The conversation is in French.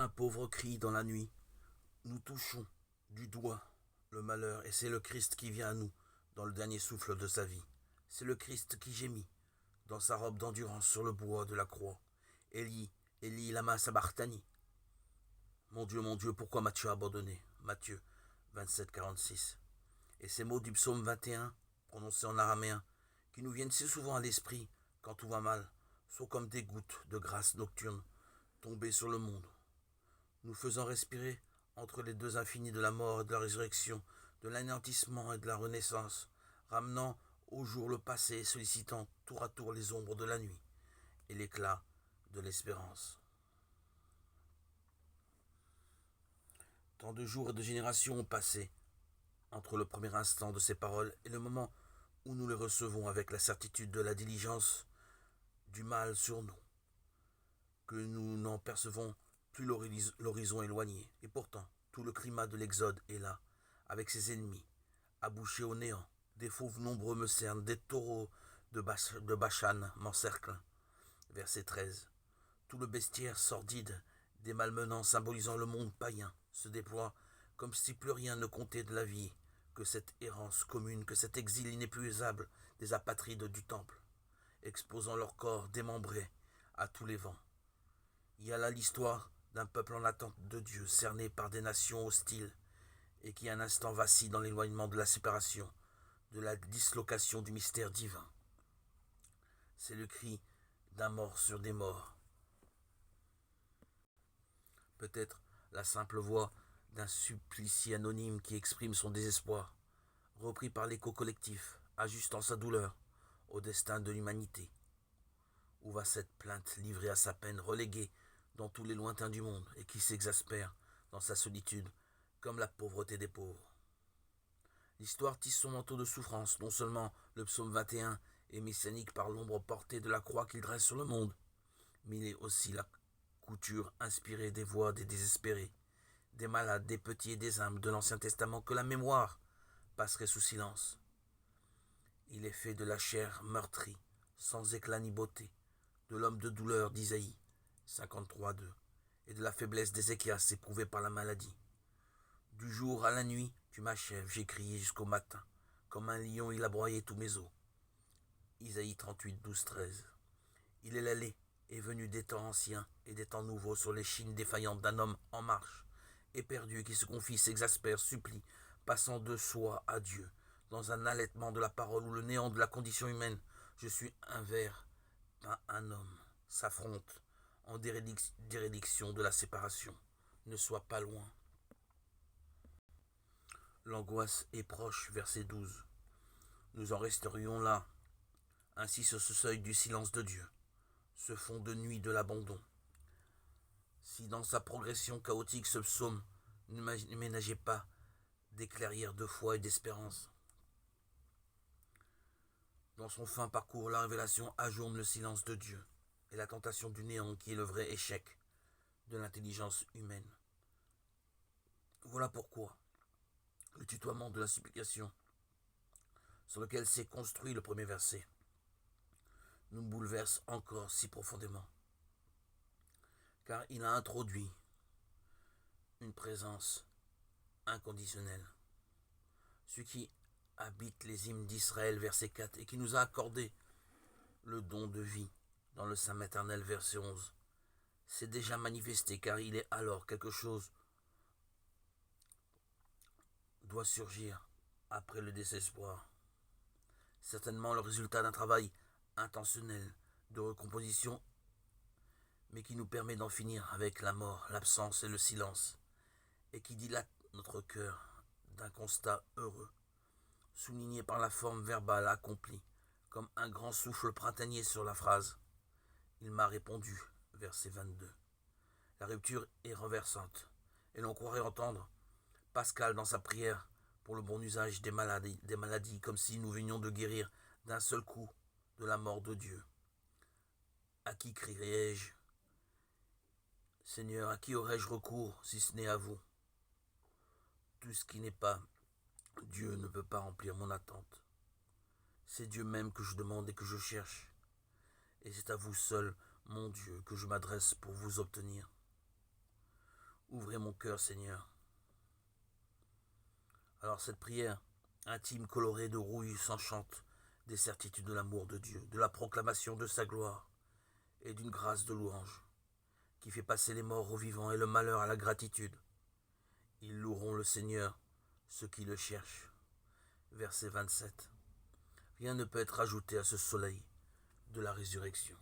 Un pauvre cri dans la nuit. Nous touchons du doigt le malheur et c'est le Christ qui vient à nous dans le dernier souffle de sa vie. C'est le Christ qui gémit dans sa robe d'endurance sur le bois de la croix. Élie, Élie lama sabachthani. Mon Dieu, pourquoi m'as-tu abandonné? Matthieu 27, 46. Et ces mots du psaume 21, prononcés en araméen, qui nous viennent si souvent à l'esprit quand tout va mal, sont comme des gouttes de grâce nocturne tombées sur le monde, nous faisant respirer entre les deux infinis de la mort et de la résurrection, de l'anéantissement et de la renaissance, ramenant au jour le passé et sollicitant tour à tour les ombres de la nuit et l'éclat de l'espérance. Tant de jours et de générations ont passé entre le premier instant de ces paroles et le moment où nous les recevons avec la certitude de la diligence du mal sur nous, que nous n'en percevons plus l'horizon éloigné. Et pourtant, tout le climat de l'Exode est là, avec ses ennemis, abouchés au néant. Des fauves nombreux me cernent, des taureaux de Bachan m'encerclent. Verset 13. Tout le bestiaire sordide des malmenants symbolisant le monde païen se déploie comme si plus rien ne comptait de la vie que cette errance commune, que cet exil inépuisable des apatrides du temple, exposant leur corps démembré à tous les vents. Il y a là l'histoire d'un peuple en attente de Dieu, cerné par des nations hostiles, et qui un instant vacille dans l'éloignement de la séparation, de la dislocation du mystère divin. C'est le cri d'un mort sur des morts. Peut-être la simple voix d'un supplicié anonyme qui exprime son désespoir, repris par l'écho collectif, ajustant sa douleur au destin de l'humanité. Où va cette plainte livrée à sa peine, reléguée dans tous les lointains du monde, et qui s'exaspère dans sa solitude, comme la pauvreté des pauvres? L'histoire tisse son manteau de souffrance, non seulement le psaume 21 est messianique par l'ombre portée de la croix qu'il dresse sur le monde, mais il est aussi la couture inspirée des voix des désespérés, des malades, des petits et des humbles de l'Ancien Testament que la mémoire passerait sous silence. Il est fait de la chair meurtrie, sans éclat ni beauté, de l'homme de douleur d'Isaïe 53.2, et de la faiblesse d'Ézéchias éprouvée par la maladie. Du jour à la nuit, tu m'achèves, j'ai crié jusqu'au matin. Comme un lion, il a broyé tous mes os. Isaïe 38, 12, 13. Il est l'allée, est venu des temps anciens et des temps nouveaux sur les chines défaillantes d'un homme en marche, éperdu qui se confie, s'exaspère, supplie, passant de soi à Dieu, dans un allaitement de la parole ou le néant de la condition humaine. Je suis un ver, pas un homme, s'affrontent en dérédiction de la séparation. Ne sois pas loin. L'angoisse est proche, verset 12. Nous en resterions là, ainsi sur ce seuil du silence de Dieu, ce fond de nuit de l'abandon. Si dans sa progression chaotique ce psaume ne ménageait pas des clairières de foi et d'espérance. Dans son fin parcours, la révélation ajourne le silence de Dieu et la tentation du néant qui est le vrai échec de l'intelligence humaine. Voilà pourquoi le tutoiement de la supplication sur lequel s'est construit le premier verset nous bouleverse encore si profondément, car il a introduit une présence inconditionnelle. Celui qui habite les hymnes d'Israël, verset 4, et qui nous a accordé le don de vie dans le Saint maternel, verset 11, s'est déjà manifesté, car il est alors quelque chose doit surgir après le désespoir. Certainement le résultat d'un travail intentionnel de recomposition, mais qui nous permet d'en finir avec la mort, l'absence et le silence, et qui dilate notre cœur d'un constat heureux, souligné par la forme verbale accomplie, comme un grand souffle printanier sur la phrase « Il m'a répondu », verset 22. La rupture est renversante, et l'on croirait entendre Pascal dans sa prière pour le bon usage des maladies, comme si nous venions de guérir d'un seul coup de la mort de Dieu. À qui crierai-je? Seigneur, à qui aurais-je recours si ce n'est à vous? Tout ce qui n'est pas Dieu ne peut pas remplir mon attente. C'est Dieu même que je demande et que je cherche. Et c'est à vous seul, mon Dieu, que je m'adresse pour vous obtenir. Ouvrez mon cœur, Seigneur. Alors cette prière intime colorée de rouille s'enchante des certitudes de l'amour de Dieu, de la proclamation de sa gloire et d'une grâce de louange qui fait passer les morts aux vivants et le malheur à la gratitude. Ils loueront le Seigneur, ceux qui le cherchent. Verset 27. Rien ne peut être ajouté à ce soleil de la résurrection.